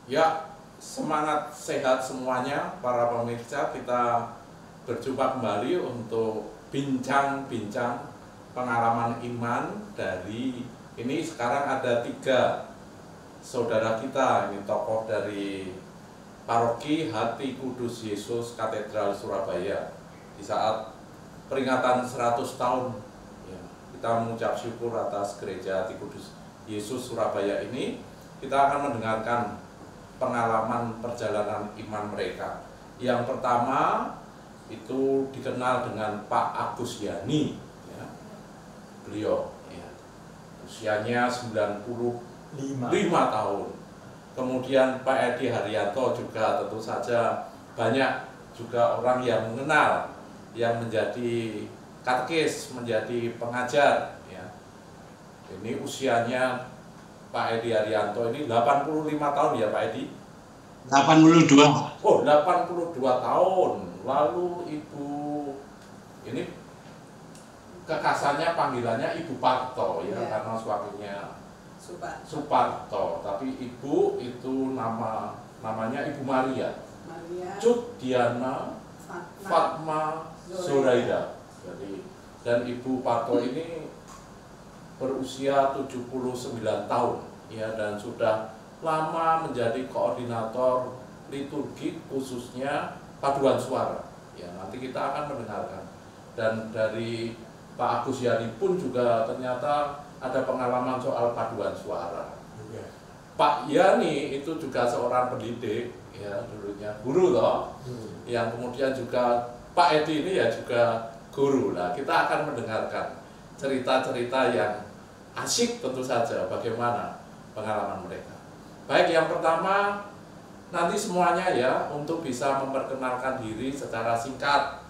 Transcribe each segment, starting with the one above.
Ya, semangat sehat semuanya para pemirsa. Kita berjumpa kembali untuk bincang-bincang pengalaman iman dari ini. Sekarang ada 3 saudara kita, ini tokoh dari Paroki Hati Kudus Yesus Katedral Surabaya. Di saat peringatan 100 tahun ya, kita mengucap syukur atas Gereja Hati Kudus Yesus Surabaya ini. Kita akan mendengarkan pengalaman perjalanan iman mereka. Yang pertama itu dikenal dengan Pak Agus Yani ya. Beliau ya, usianya 95 tahun. Kemudian Pak Edi Haryanto juga tentu saja banyak juga orang yang mengenal, yang menjadi katekis, menjadi pengajar ya. Ini usianya Pak Edi Haryanto ini 85 tahun ya Pak Edi? 82. Oh, 82 tahun. Lalu Ibu ini kekasannya panggilannya Ibu Parto ya, karena suaminya Suparto. Tapi Ibu itu namanya Ibu Maria Cut Diana Fatma Zoraida. Jadi, dan Ibu Parto ini berusia 79 tahun ya, dan sudah lama menjadi koordinator liturgi khususnya paduan suara ya. Nanti kita akan mendengarkan. Dan dari Pak Agus Yani pun juga ternyata ada pengalaman soal paduan suara ya. Pak Yani itu juga seorang pendidik ya, dulunya guru loh yang kemudian juga Pak Edi ini ya juga guru. Nah, kita akan mendengarkan cerita-cerita yang asyik tentu saja bagaimana pengalaman mereka. Baik, yang pertama nanti semuanya ya untuk bisa memperkenalkan diri secara singkat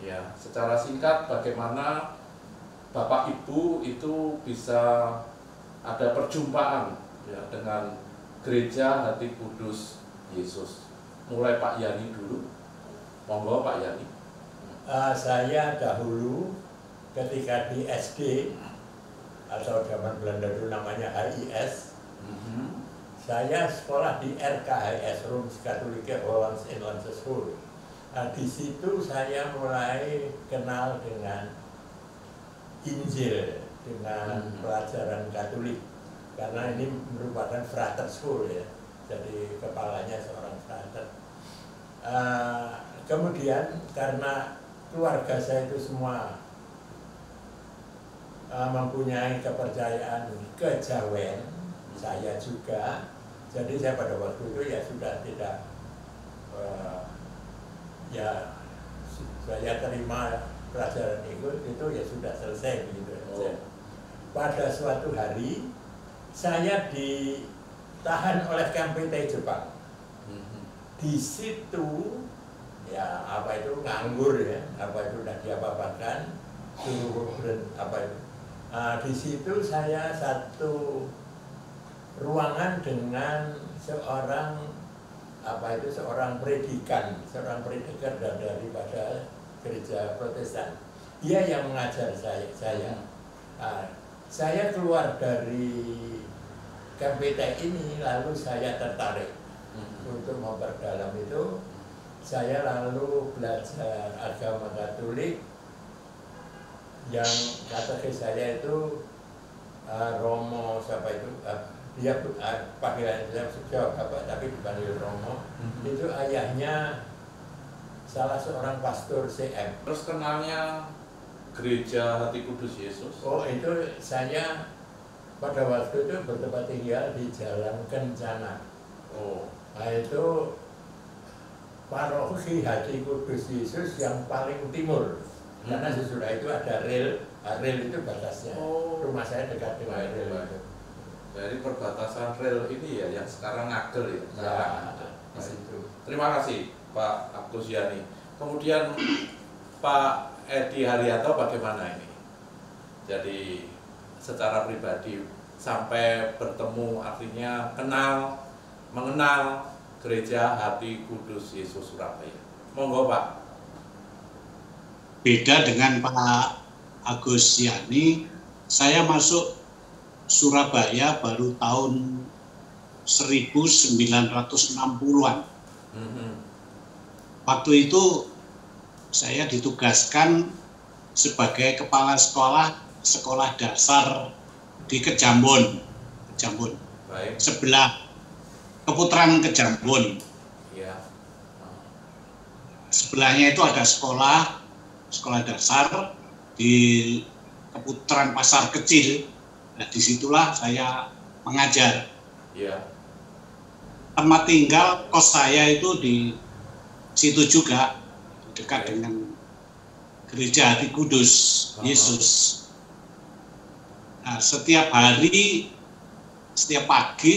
ya, secara singkat bagaimana Bapak Ibu itu bisa ada perjumpaan ya dengan Gereja Hati Kudus Yesus. Mulai Pak Yani dulu, monggo Pak Yani. Saya dahulu ketika di SD atau zaman Belanda dulu namanya HIS, saya sekolah di RKHS, Rooms Catholic Hollands Inland School. Di situ saya mulai kenal dengan Injil, dengan pelajaran Katolik, karena ini merupakan frater school ya, jadi kepalanya seorang frater. Kemudian karena keluarga saya itu semua mempunyai kepercayaan kejawen, saya juga, jadi saya pada waktu itu ya sudah tidak ya saya terima pelajaran itu ya sudah selesai begitu saja. Pada suatu hari saya ditahan oleh KMPT Jepang. Di situ ya apa itu nganggur ya, apa itu tidak diapa-apakan, suruh apa itu. Di situ saya satu ruangan dengan seorang seorang predikan daripada gereja Protestan. Dia yang mengajar saya. Saya keluar dari KMPT ini, lalu saya tertarik untuk memperdalam itu. Saya lalu belajar agama Katolik, yang katekis saya itu Romo siapa itu, dia panggilan saya sejauh apa, tapi dipanggil Romo. Itu ayahnya salah seorang pastor CM. Terus kenalnya Gereja Hati Kudus Yesus? Oh, itu saya pada waktu itu bertempat tinggal di Jalan Kencana. Nah, itu Paroki Hati Kudus Yesus yang paling timur. Karena sesudah itu ada rel itu batasnya. Rumah saya dekat dengan rel itu. Dari perbatasan rel ini ya, yang sekarang ngagel ya. Di situ. Terima kasih Pak Agus Yani. Kemudian Pak Edi Haryanto bagaimana ini? Jadi secara pribadi sampai bertemu, artinya mengenal Gereja Hati Kudus Yesus Surabaya. Monggo Pak. Beda dengan Pak Agus Yani, saya masuk Surabaya baru tahun 1960-an. Waktu itu saya ditugaskan sebagai kepala sekolah dasar di Kejambon, sebelah Keputaran Kejambon. Ya. Sebelahnya itu ada sekolah dasar di Keputaran Pasar Kecil. Nah, disitulah saya mengajar. Ya. Tempat tinggal kos saya itu di situ juga, dekat dengan gereja Hati Kudus Yesus. Nah, setiap pagi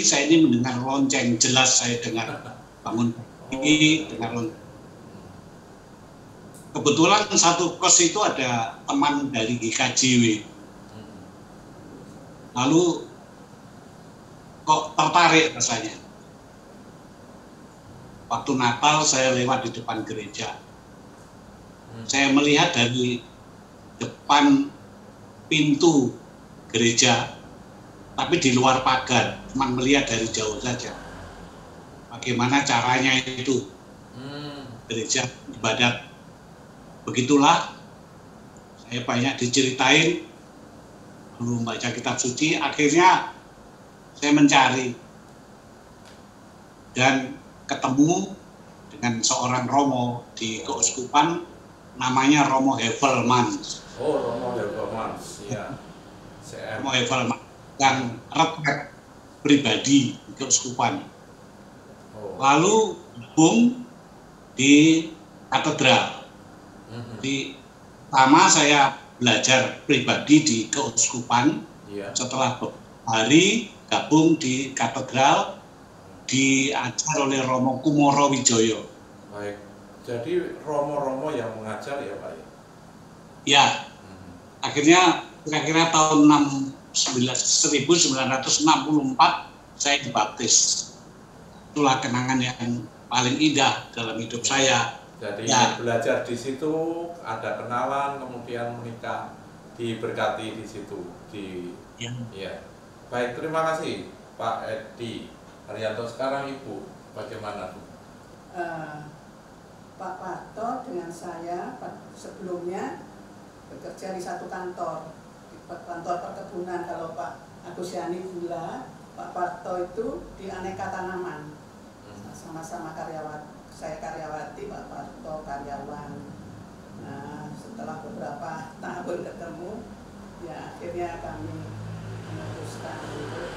saya ini mendengar lonceng, jelas saya dengar bangun pagi dengar lonceng. Kebetulan satu kos itu ada teman dari GKJW. Lalu kok tertarik rasanya. Waktu Natal saya lewat di depan gereja. Saya melihat dari depan pintu gereja, tapi di luar pagar, cuma melihat dari jauh saja. Bagaimana caranya itu gereja ibadat. Begitulah, saya banyak diceritain, belum baca kitab suci, akhirnya saya mencari dan ketemu dengan seorang Romo di Keuskupan, namanya Romo Hevelman. Oh, Romo Hevelman, iya. Romo Hevelman yang retret pribadi di Keuskupan. Lalu gabung di katedral. Pertama saya belajar pribadi di Keuskupan, setelah hari gabung di katedral, diajar oleh Romo Kumoro Wijoyo. Baik, jadi Romo-Romo yang mengajar ya Pak? Ya, akhirnya kira-kira tahun 1964 saya dibaptis. Itulah kenangan yang paling indah dalam hidup saya. Jadi belajar di situ, ada kenalan, kemudian menikah, diberkati di situ. Ya. Baik, terima kasih Pak Edi Haryanto. Sekarang Ibu, bagaimana Bu? Pak Parto dengan saya sebelumnya bekerja di satu kantor perkebunan. Kalau Pak Agus Yani gula, Pak Parto itu di aneka tanaman. Sama-sama karyawan. Saya karyawati, Pak Parto karyawan. Nah, setelah beberapa tahun ketemu, ya akhirnya kami memutuskan untuk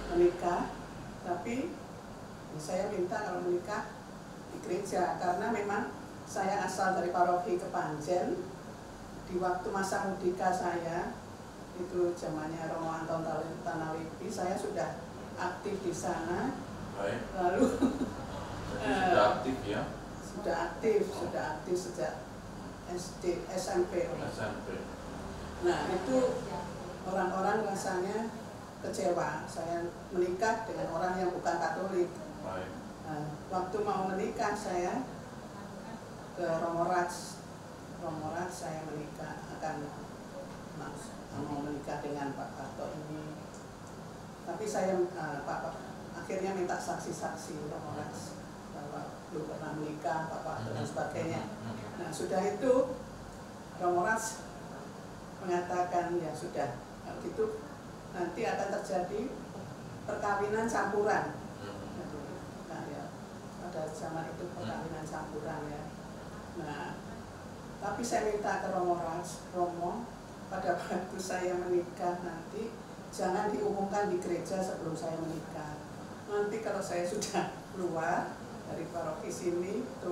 menikah. Tapi saya minta kalau menikah di gereja, karena memang saya asal dari paroki Kepanjen. Di waktu masa mudika saya, itu zamannya Romo Anton Tanalipi, saya sudah aktif di sana. Baik. Lalu sudah aktif ya? Sudah aktif sejak SD, SMP. Nah, itu orang-orang rasanya kecewa saya menikah dengan orang yang bukan Katolik. Baik. Nah, waktu mau menikah saya ke Romo Rats saya mau menikah dengan Pak Parto ini. Tapi saya akhirnya minta saksi-saksi Romo Rats bahwa belum pernah menikah, Pak Parto dan sebagainya. Nah, sudah itu Romo Rats mengatakan ya sudah, kalau gitu nanti akan terjadi perkawinan campuran. Nah, ya, pada zaman itu perkawinan campuran ya. Nah, tapi saya minta ke Romo Rats, Romo, pada waktu saya menikah nanti jangan diumumkan di gereja sebelum saya menikah. Nanti kalau saya sudah keluar dari paroki sini itu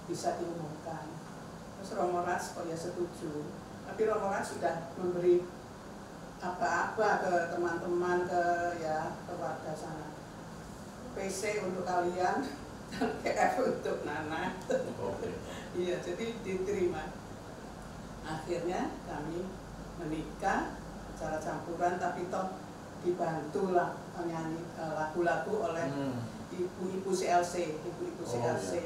bisa diumumkan. Terus Romo Rats ya setuju. Tapi Romo Rats sudah memberi apa-apa ke teman-teman, ke warga sana. PC untuk kalian dan PF untuk Nana. Iya, jadi diterima. Akhirnya kami menikah secara campuran, tapi toh dibantulah menyanyi lagu-lagu oleh ibu-ibu CLC,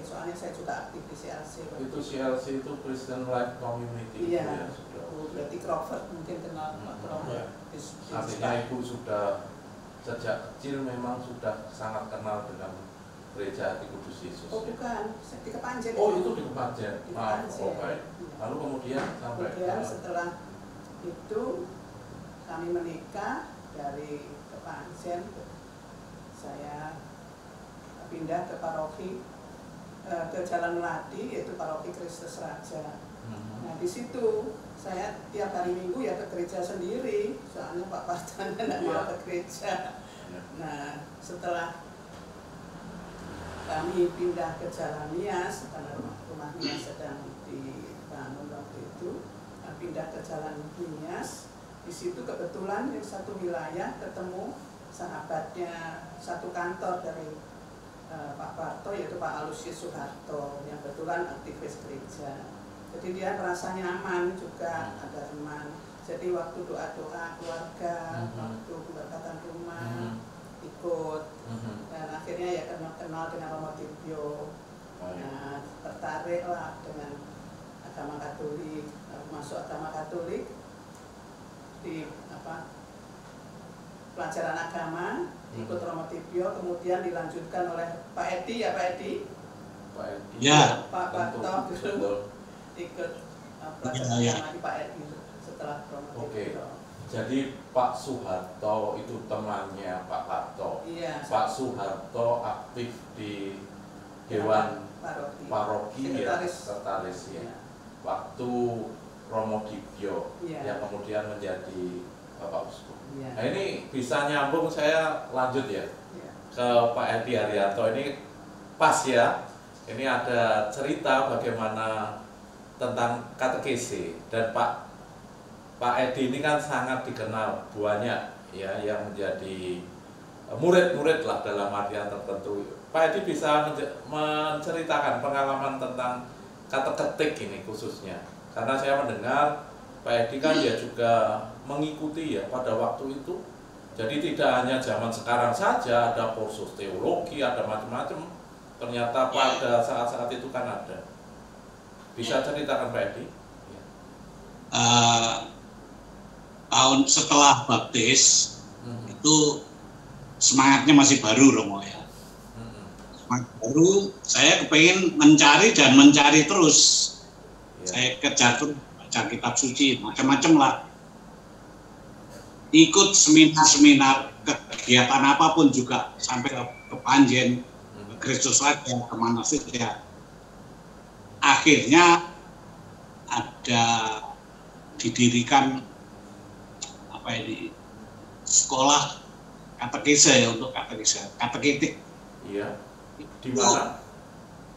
soalnya saya juga aktif di CLC. Itu CLC itu Christian Life Community. Iya, berarti Crawford mungkin kenal Pak Crawford. Artinya Ibu sudah sejak kecil memang sudah sangat kenal dengan gereja Hati Kudus Yesus? Oh bukan, di Kepanjen. Oh itu di Kepanjen. Oh baik. Lalu kemudian sampai setelah itu kami menikah dari Kepanjen, saya pindah ke paroki ke Jalan Melati, yaitu paroki Kristus Raja. Nah di situ saya tiap hari Minggu ya ke gereja sendiri, soalnya Pak Partan tidak mau ke gereja. Nah setelah kami pindah ke Jalan Nias, karena rumah Nias sedang dibangun waktu itu, pindah ke Jalan Nias. Di situ kebetulan di satu wilayah ketemu sahabatnya satu kantor dari Pak Parto, yaitu Pak Alusius Soeharto, yang kebetulan aktivis gereja. Jadi dia merasa nyaman juga, ada teman. Jadi waktu doa-doa keluarga, waktu pemberkatan rumah, ikut. Dan akhirnya ya kenal dengan Romo Tibio. Nah, tertariklah dengan agama Katolik, masuk agama Katolik di pelajaran agama, ikut Romo Tibio, kemudian dilanjutkan oleh Pak Edi, ya Pak Edi? Pak Edi. Ya. Pak Parto dulu ikut pelajaran agama di Pak Edi setelah Romo Tibio. Jadi Pak Soeharto itu temannya Pak Parto. Iya. Pak Soeharto aktif di Dewan Paroki ya, sekretaris ya. Waktu Romo Tibio yang kemudian menjadi Bapak Uskup. Nah ini bisa nyambung, saya lanjut ya ke Pak Edi Haryanto. Ini pas ya, ini ada cerita bagaimana tentang katekese, dan Pak Edi ini kan sangat dikenal banyak ya yang menjadi murid-murid lah dalam artian tertentu. Pak Edi bisa menceritakan pengalaman tentang kateketik ini khususnya, karena saya mendengar Pak Edi kan dia juga mengikuti ya pada waktu itu. Jadi tidak hanya zaman sekarang saja ada kursus teologi, ada macam-macam. Ternyata pada saat-saat itu kan ada. Bisa ceritakan Pak Edi? Tahun setelah baptis itu semangatnya masih baru Romo ya. Semangat baru, saya kepengen mencari dan mencari terus. Saya kejar terus, baca kitab suci, macam-macam lah. Ikut seminar-seminar, kegiatan apapun juga, sampai ke Kepanjen, ke Kristus Raja, kemana saja. Akhirnya ada didirikan sekolah katekese ya, untuk kateketik. Iya. Di mana?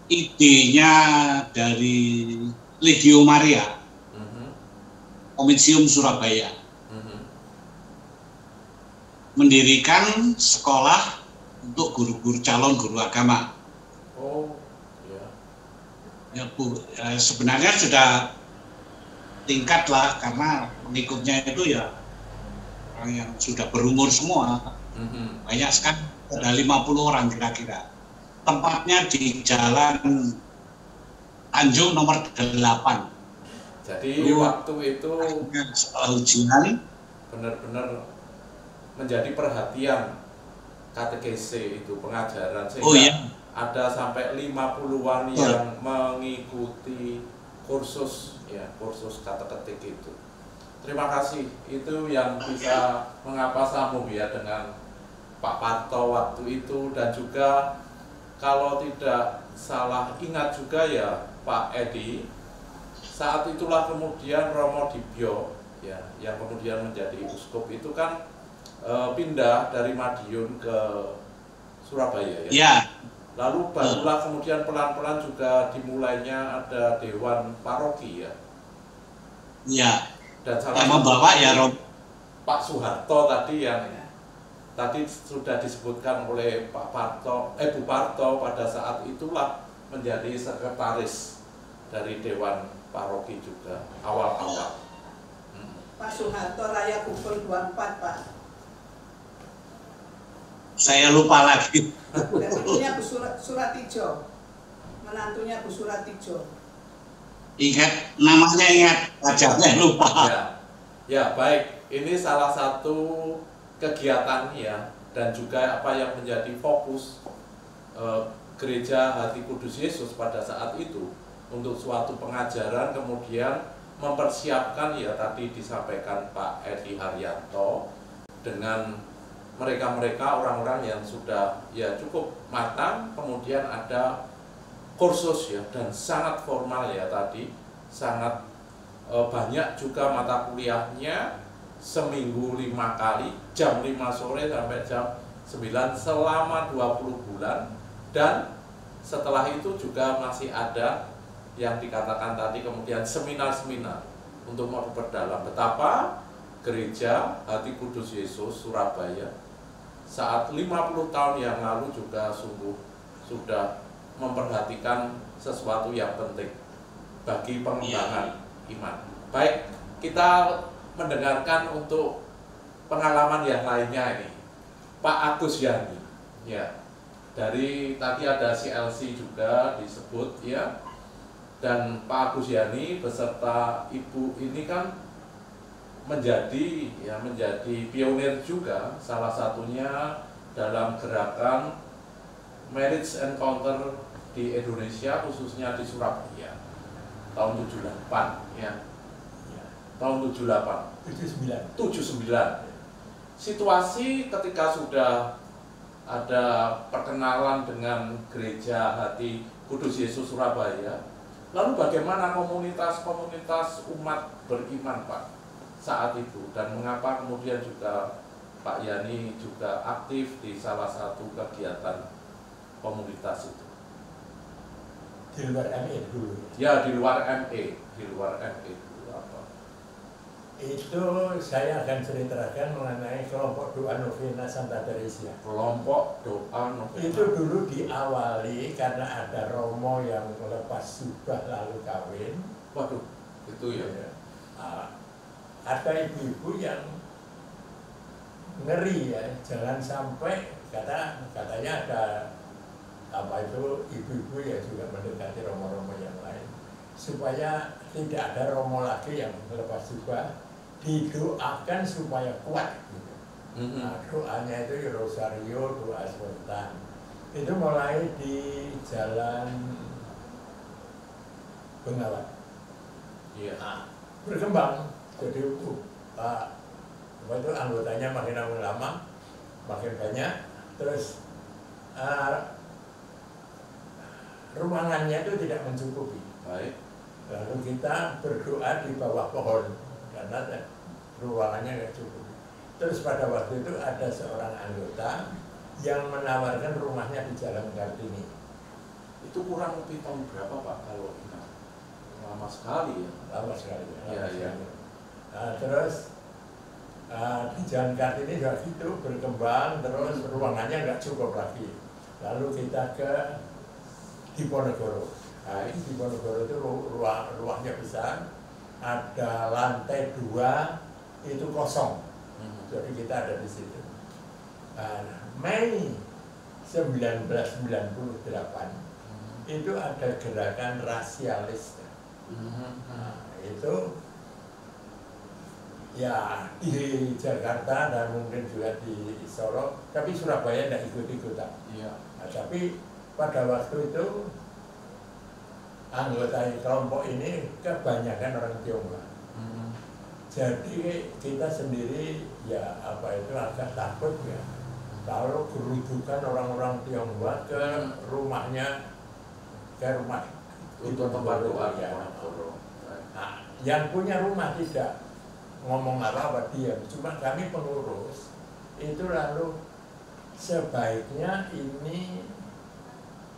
Idenya dari Legio Maria, Komisium Surabaya, mendirikan sekolah untuk guru-guru calon guru agama. Oh, ya. Ya Bu, sebenarnya sudah tingkat lah, karena pengikutnya itu ya orang yang sudah berumur semua. Banyak sekali, ada 50 orang kira-kira. Tempatnya di Jalan Tanjung nomor 8. Jadi waktu itu ujian benar-benar menjadi perhatian katekese itu, pengajaran, sehingga ada sampai 50-an yang mengikuti kursus ya, kursus kateketik itu. Terima kasih, itu yang bisa mengapa sambung ya dengan Pak Parto waktu itu, dan juga kalau tidak salah ingat juga ya Pak Edi, saat itulah kemudian Romo Tibio ya, yang kemudian menjadi uskup itu kan pindah dari Madiun ke Surabaya ya. Ya. Lalu barulah kemudian pelan-pelan juga dimulainya ada Dewan Paroki ya. Iya. Dan salah membawa ya Pak Soeharto tadi yang tadi sudah disebutkan oleh Pak Parto, Bu Parto pada saat itulah menjadi sekretaris dari Dewan Paroki juga awal-awal. Pak Soeharto Raya Kumpul 24 Pak. Saya lupa lagi. Dan menantunya Bu Suratijo. Menantunya Bu Suratijo. Ingat namanya, ingat wajahnya lupa. Ya, baik. Ini salah satu kegiatan ya dan juga apa yang menjadi fokus Gereja Hati Kudus Yesus pada saat itu untuk suatu pengajaran, kemudian mempersiapkan ya tadi disampaikan Pak Edi Haryanto dengan mereka-mereka orang-orang yang sudah ya cukup matang, kemudian ada kursus ya dan sangat formal ya tadi, sangat banyak juga mata kuliahnya, seminggu 5 kali, jam 5 sore sampai jam 9 selama 20 bulan, dan setelah itu juga masih ada yang dikatakan tadi kemudian seminar-seminar untuk memperdalam betapa Gereja Hati Kudus Yesus Surabaya saat 50 tahun yang lalu juga sungguh sudah memperhatikan sesuatu yang penting bagi pengembangan iman. Baik, kita mendengarkan untuk pengalaman yang lainnya ini. Pak Agus Yani, ya, dari tadi ada CLC juga disebut ya, dan Pak Agus Yani beserta Ibu ini kan menjadi pionir juga, salah satunya dalam gerakan Marriage Encounter di Indonesia, khususnya di Surabaya tahun 78 ya. Tahun 78 79. Situasi ketika sudah ada perkenalan dengan Gereja Hati Kudus Yesus Surabaya, lalu bagaimana komunitas-komunitas umat beriman Pak saat itu, dan mengapa kemudian juga Pak Yani juga aktif di salah satu kegiatan komunitas itu? Di luar ME dulu. Ya, di luar ME dulu apa? Itu saya akan ceritakan mengenai kelompok doa novena Santa Teresia. Kelompok doa novena. Itu dulu diawali karena ada romo yang melepas jubah lalu kawin. Waduh, itu ya. Ada ibu-ibu yang ngeri ya, jangan sampai katanya ada apa itu ibu-ibu yang juga mendekati romo-romo yang lain, supaya tidak ada romo lagi yang melepas jubah, didoakan supaya kuat gitu. Nah, doanya itu rosario, doa spontan. Itu mulai di Jalan Bengawan. Iya. Nah, berkembang. Jadi itu anggotanya makin lama makin banyak, terus ruangannya itu tidak mencukupi. Baik. Lalu kita berdoa di bawah pohon karena ruangannya nggak cukup. Terus pada waktu itu ada seorang anggota yang menawarkan rumahnya di Jalan Kartini. Itu kurang lebih tahun berapa Pak kalau ingat? Lama sekali ya. Lama sekali. Iya, iya. Nah, terus di Jalan Kartini juga gitu berkembang, terus ruangannya nggak cukup lagi. Lalu kita ke Diponegoro. Nah, di Diponegoro itu ruangnya besar, ada lantai 2 itu kosong. Jadi kita ada di situ. Nah, Mei 1998 itu ada gerakan rasialis. Nah, itu ya di Jakarta dan mungkin juga di Solo, tapi Surabaya tidak ikut-ikutan. Iya. Nah, tapi pada waktu itu anggota kelompok ini kebanyakan orang Tionghoa. Jadi kita sendiri ya apa itu agak takut ya kalau kerudukan orang-orang Tionghoa ke rumahnya, ke rumah untuk tempat doa ya. Nah, yang punya rumah tidak ngomong apa-apa, diam. Cuma kami pengurus itu lalu sebaiknya ini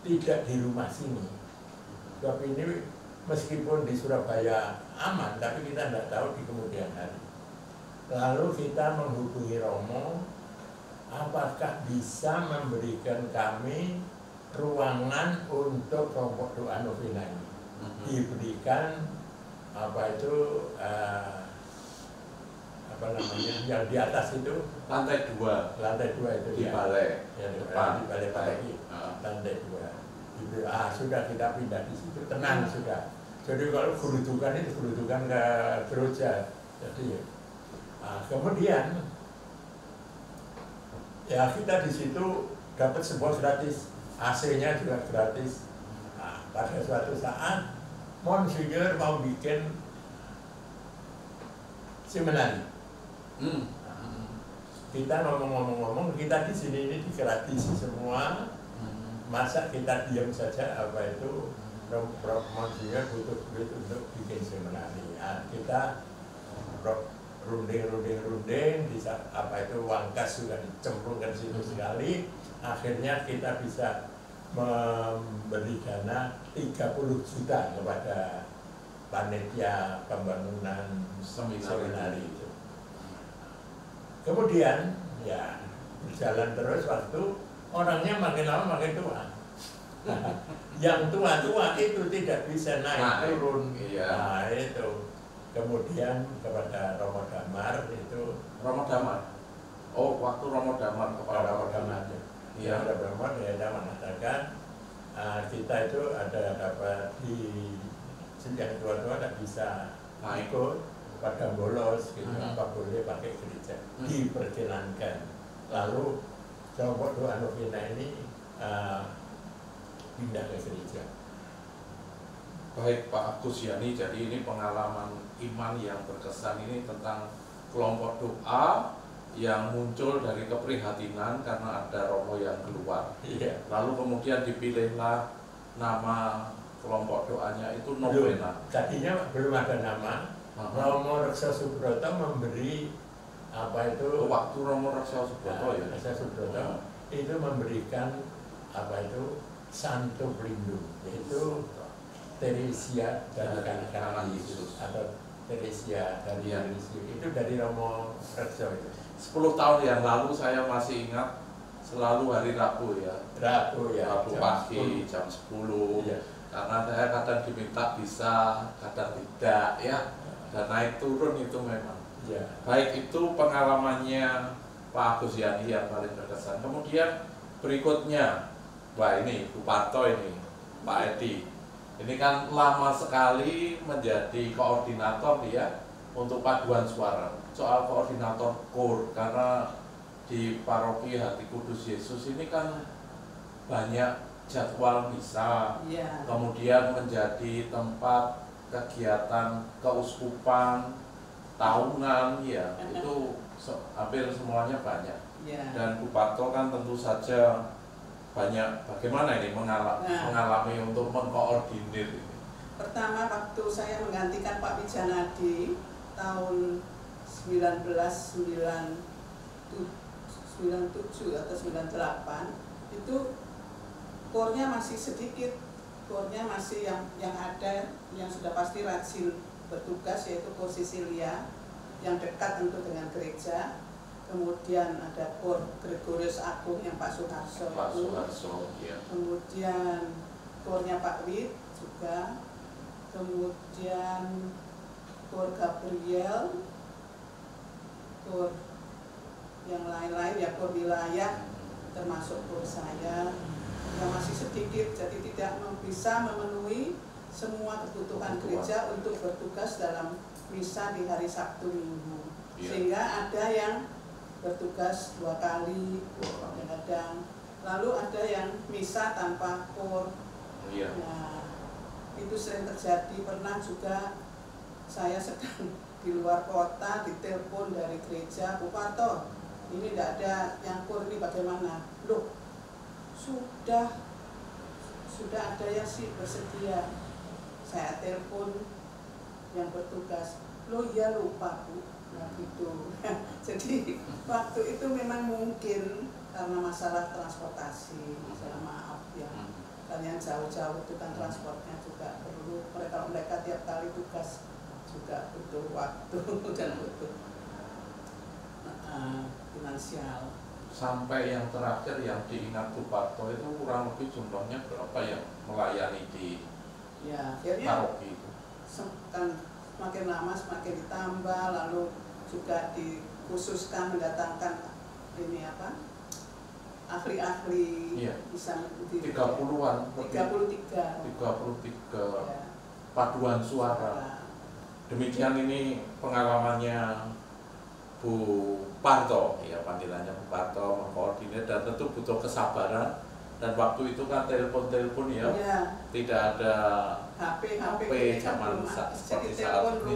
tidak di rumah sini. Sebab ini meskipun di Surabaya aman, tapi kita tidak tahu di kemudian hari. Lalu kita menghubungi Romo, apakah bisa memberikan kami ruangan untuk kelompok doa novena ini. Diberikan apa itu apa namanya yang di atas itu lantai 2 itu di ya. balai Ya, depan di balai lagi lantai 2. Sudah kita pindah di situ, tenang sudah. Jadi kalau kerudukan itu kerudukan ke gereja. Jadi kemudian Ya kita di situ dapat semua gratis, AC-nya juga gratis. Nah, pada suatu saat Monsinyur mau bikin seminari. Kita ngomong-ngomong, kita di sini ini digratisi semua. Masa kita diam saja? Apa itu Monsinyur butuh duit untuk bikin seminari. Nah, kita runding, bisa apa itu uang kas juga dicemplungkan situ sekali. Akhirnya kita bisa memberi dana 30 juta kepada panitia pembangunan seminari itu. Kemudian ya berjalan terus waktu, orangnya makin lama makin tua. Yang tua-tua itu tidak bisa naik turun. Iya. Nah itu. Kemudian kepada Romo Damar itu. Romo Damar? Oh, waktu Romo Damar kepada Romo Damar. Iya, Romo Damar dia mengatakan kita itu ada dapat di yang tua-tua tidak bisa ikut pada bolos gitu, apa boleh pakai gereja, diperkenankan. Lalu kelompok doa novena ini pindah ke gereja. Baik Pak Agus Yani, jadi ini pengalaman iman yang berkesan ini tentang kelompok doa yang muncul dari keprihatinan karena ada Romo yang keluar. Iya. Lalu kemudian dipilihlah nama kelompok doanya itu novena. Tadinya belum ada nama. Romo Reksa Subroto memberi apa itu? Waktu Romo Reksa Subroto ya. Reksa Subroto itu memberikan apa itu santo pelindung, yaitu Teresia dari kanak-kanak Yesus atau Teresia dari Yesus. Itu dari Romo Reksa itu. 10 tahun yang lalu saya masih ingat selalu hari Rabu ya. Rabu ya. Rabu pagi jam 10. Ya. Karena saya kadang diminta bisa, kadang tidak ya. Dan naik turun itu memang. Ya. Baik itu pengalamannya Pak Agus Yani yang paling berkesan. Kemudian berikutnya, wah ini Buparto ini, Pak Edi. Ini kan lama sekali menjadi koordinator dia untuk paduan suara. Soal koordinator KOR, karena di paroki Hati Kudus Yesus ini kan banyak jadwal misa, kemudian menjadi tempat kegiatan keuskupan tahunan, ya itu hampir semuanya banyak. Dan Buparto kan tentu saja banyak bagaimana ini mengalami untuk mengkoordinir ini. Pertama waktu saya menggantikan Pak Wijanadi tahun 1997 atau 98 itu kornya masih sedikit, kornya masih yang ada yang sudah pasti rajin bertugas yaitu kor Sisilia yang dekat tentu dengan gereja. Kemudian ada kor Gregorius Agung yang Pak Suharso, Ya. Kemudian kornya Pak Wid juga, kemudian kor Gabriel, kor yang lain-lain ya, kor wilayah termasuk kor saya yang masih sedikit, jadi tidak bisa memenuhi semua kebutuhan gereja untuk bertugas dalam misa di hari Sabtu Minggu. Sehingga ada yang bertugas 2 kali kadang-kadang, lalu ada yang misa tanpa kor. Nah, itu sering terjadi. Pernah juga saya sedang di luar kota ditelepon dari gereja, Buparto, ini tidak ada yang kor, ini bagaimana? Loh, sudah ada yang sih bersedia. Saya telepon yang bertugas, loh ya lupa Bu. Nah gitu. Jadi waktu itu memang mungkin karena masalah transportasi, masalah maaf ya, kalian jauh-jauh itu kan transportnya juga perlu, mereka tiap kali tugas juga butuh waktu dan butuh finansial. Sampai yang terakhir yang diingat Buparto itu kurang lebih jumlahnya berapa yang melayani di paroki itu? Kan semakin lama semakin ditambah, lalu juga dikhususkan mendatangkan ini apa, ahli-ahli, bisa 30-an, 33 paduan suara. Demikian ini pengalamannya Bu Parto, ya panggilannya Bu Parto, mengkoordinir, dan tentu butuh kesabaran. Dan waktu itu kan telepon-telepon ya, tidak ada HP zaman seperti saat ini.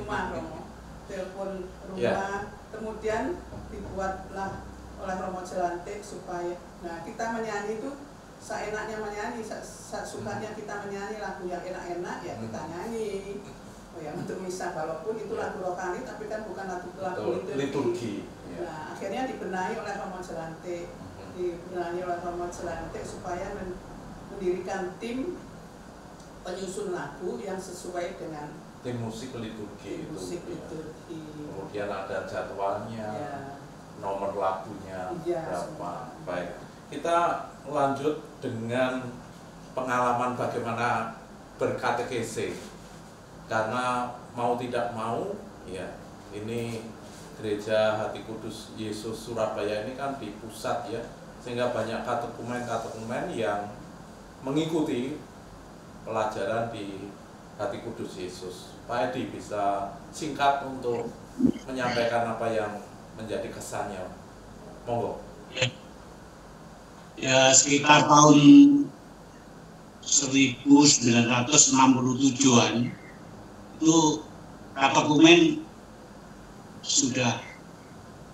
Telepon rumah, kemudian dibuatlah oleh Romo Jelantik supaya, nah kita menyanyi itu seenaknya menyanyi, sukanya kita menyanyi lagu yang enak-enak ya kita nyanyi. Oh ya, untuk misa, walaupun itu lagu rohani tapi kan bukan lagu liturgi. Nah, akhirnya dibenahi oleh Romo Jelantik, supaya mendirikan tim penyusun lagu yang sesuai dengan tim musik liturgi. Kemudian ada jadwalnya, nomor lagunya berapa. Baik, kita lanjut dengan pengalaman bagaimana berkatekese. Karena mau tidak mau, ya ini Gereja Hati Kudus Yesus Surabaya ini kan di pusat ya, sehingga banyak katekumen yang mengikuti pelajaran di Hati Kudus Yesus. Pak Edi bisa singkat untuk menyampaikan apa yang menjadi kesannya, monggo. Ya, sekitar tahun 1967-an itu katekumen sudah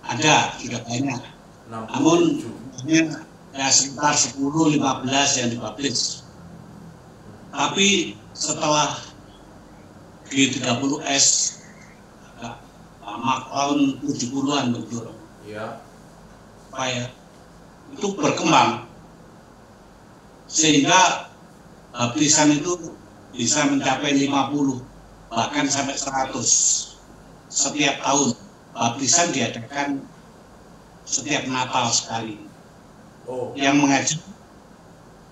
ada, sudah banyak. Namun ya sekitar 10-15 yang dipublish. Tapi setelah G30S tahun 70-an begitu. Ya. Itu berkembang sehingga publisan itu bisa mencapai 50 bahkan sampai 100 setiap tahun. Publisan diadakan setiap Natal sekali. Yang mengajar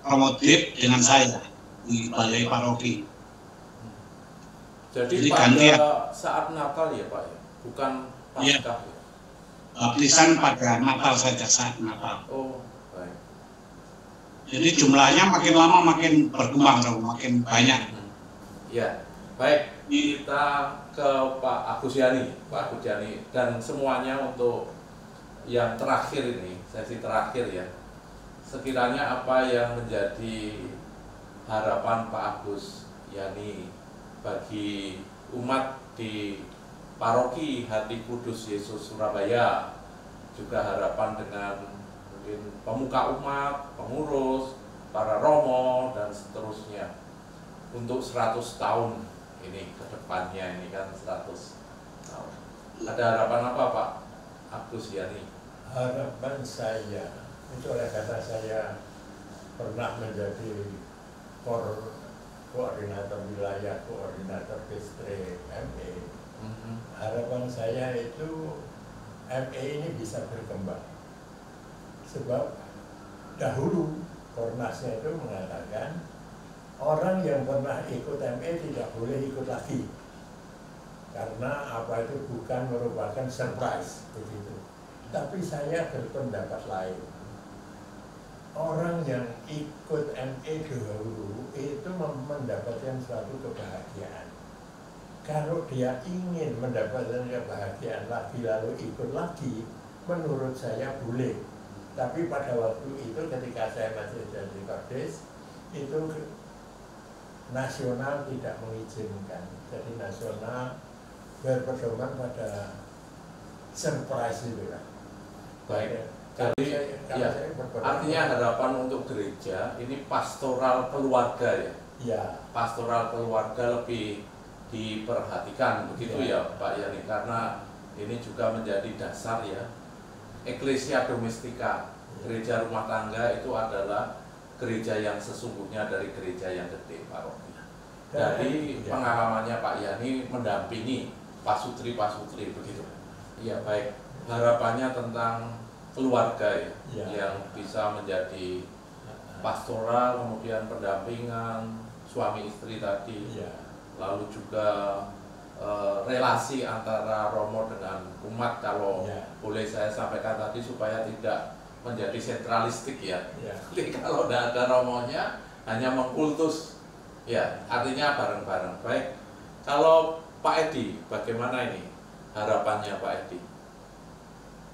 Romo Dip dengan saya di Balai Paroki. Jadi pada saat Natal ya Pak, bukan Paskah ya? Publisan pada Natal saja, saat Natal. Oh, baik. Jadi jumlahnya makin lama makin berkembang, makin banyak. Ya, baik. Kita ke Pak Agus Yani, dan semuanya untuk yang terakhir ini, sesi terakhir ya. Sekiranya apa yang menjadi harapan Pak Agus Yani bagi umat di Paroki Hati Kudus Yesus Surabaya, juga harapan dengan mungkin pemuka umat, pengurus, para romo dan seterusnya untuk 100 tahun ini ke depannya, ini kan 100 tahun. Ada harapan apa Pak Agus Yani? Harapan saya, itu oleh kata saya pernah menjadi koordinator wilayah, koordinator distrik ME. Harapan saya itu ME ini bisa berkembang. Sebab dahulu Kornasnya itu mengatakan orang yang pernah ikut ME tidak boleh ikut lagi. Karena apa itu bukan merupakan surprise begitu. Tapi saya berpendapat lain. Orang yang ikut ME dahulu itu mendapatkan suatu kebahagiaan. Kalau dia ingin mendapatkan kebahagiaan lagi lalu ikut lagi, menurut saya boleh. Tapi pada waktu itu ketika saya masih jadi Kodes, itu nasional tidak mengizinkan. Jadi nasional berpedoman pada surprise itu lah. Baik. Jadi ya, artinya harapan untuk gereja ini pastoral keluarga ya. Ya. Pastoral keluarga lebih diperhatikan begitu ya Pak Yani, karena ini juga menjadi dasar ya. Ecclesia Domestica, gereja rumah tangga itu adalah gereja yang sesungguhnya dari gereja yang gede paroki. Dari pengalamannya Pak Yani mendampingi pasutri-pasutri begitu. Iya baik. Harapannya tentang keluarga ya, yang bisa menjadi pastoral, kemudian pendampingan suami istri tadi, lalu juga relasi antara romo dengan umat, kalau boleh saya sampaikan tadi, supaya tidak menjadi sentralistik ya. Jadi kalau tidak ada romonya hanya mengkultus ya, artinya bareng-bareng. Baik, kalau Pak Edi bagaimana ini harapannya Pak Edi?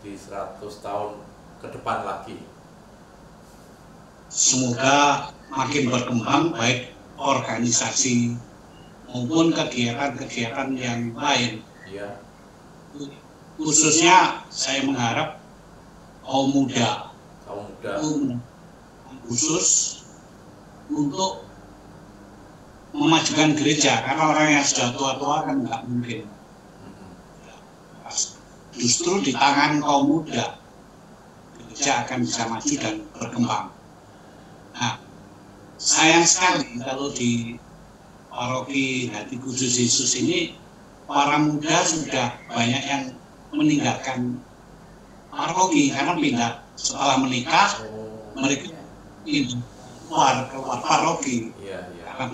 di 100 tahun ke depan lagi? Semoga makin berkembang baik organisasi maupun kegiatan-kegiatan yang lain. Ya. Khususnya saya mengharap kaum muda khusus untuk memajukan gereja, karena orang yang sudah tua-tua kan nggak mungkin. Justru di tangan kaum muda gereja akan bisa maju dan berkembang. Nah, sayang sekali kalau di paroki Hati Kudus Yesus ini para muda sudah banyak yang meninggalkan paroki karena pindah setelah menikah. Mereka keluar paroki karena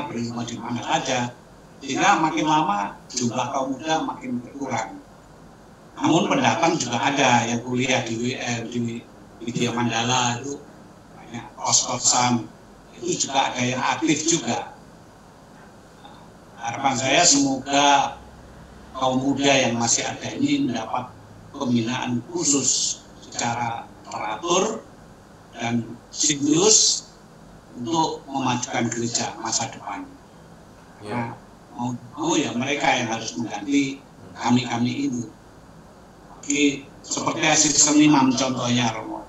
berada berumah di mana saja, sehingga makin lama jumlah kaum muda makin berkurang. Namun pendatang juga ada yang kuliah di WR, di Widya Mandala itu banyak, kos-kosan itu juga ada yang aktif juga. Harapan saya semoga kaum muda yang masih ada ini mendapat pembinaan khusus secara teratur dan serius untuk memajukan gereja masa depan. Nah, mau ya mereka yang harus mengganti kami ini. Oke, seperti asisten imam contohnya Romo.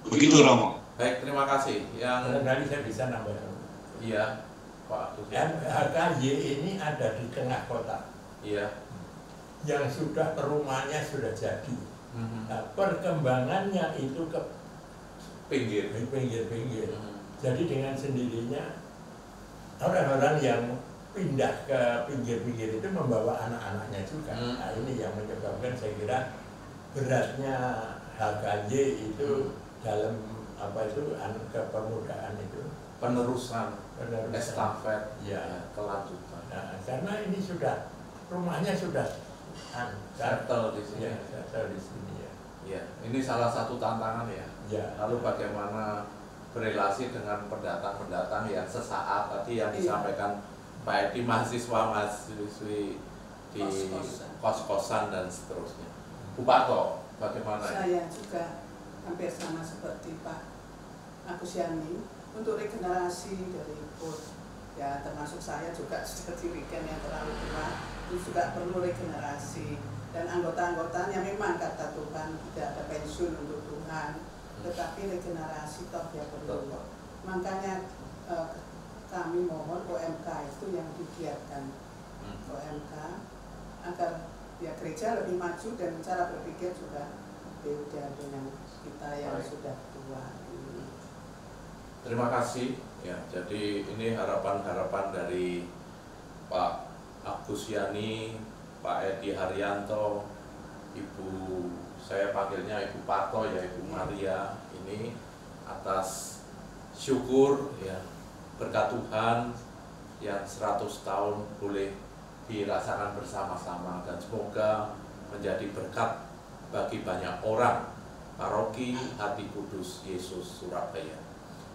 Begitu Romo. Baik, terima kasih. Yang tadi saya bisa nambah. Iya, Pak. HKY ini ada di tengah kota. Iya. Yang sudah perumahannya sudah jadi. Nah, perkembangannya itu ke pinggir. Jadi dengan sendirinya orang-orang yang pindah ke pinggir-pinggir itu membawa anak-anaknya juga. Nah, ini yang menyebabkan saya kira beratnya HKJ itu dalam kepemudaan itu penerusan. Estafet, ya, kelanjutan. Nah, karena ini sudah rumahnya sudah settle di sini. Ya, settle di sini ya. Ya, ini salah satu tantangan ya. Ya. Lalu bagaimana berelasi dengan pendatang-pendatang yang sesaat tadi yang disampaikan Pak Edi, mahasiswa-mahasiswi di kos-kosan dan seterusnya. Bu Parto, bagaimana? Saya juga hampir sama seperti Pak Agusyani. Untuk regenerasi dari put, ya termasuk saya juga sudah dirikan yang terlalu tua, itu juga perlu regenerasi. Dan anggota-anggotanya memang kata Tuhan tidak ada pensiun untuk Tuhan, tetapi regenerasi toh ya perlu. Makanya kami mohon OMK itu yang digiatkan, OMK agar ya gereja lebih maju dan cara berpikir juga beda dengan kita yang sudah tua. Terima kasih ya. Jadi ini harapan-harapan dari Pak Agusyani, Pak Edi Haryanto, Ibu, saya panggilnya Ibu Parto ya, Ibu Maria, ini atas syukur ya berkat Tuhan yang 100 tahun boleh dirasakan bersama-sama, dan semoga menjadi berkat bagi banyak orang paroki Hati Kudus Yesus Surabaya.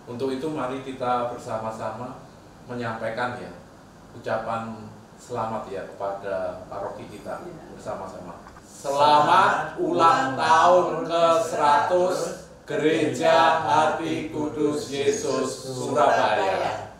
Untuk itu mari kita bersama-sama menyampaikan ya ucapan selamat ya kepada paroki kita bersama-sama. Selamat ulang tahun ke-100 Gereja Hati Kudus Yesus Surabaya.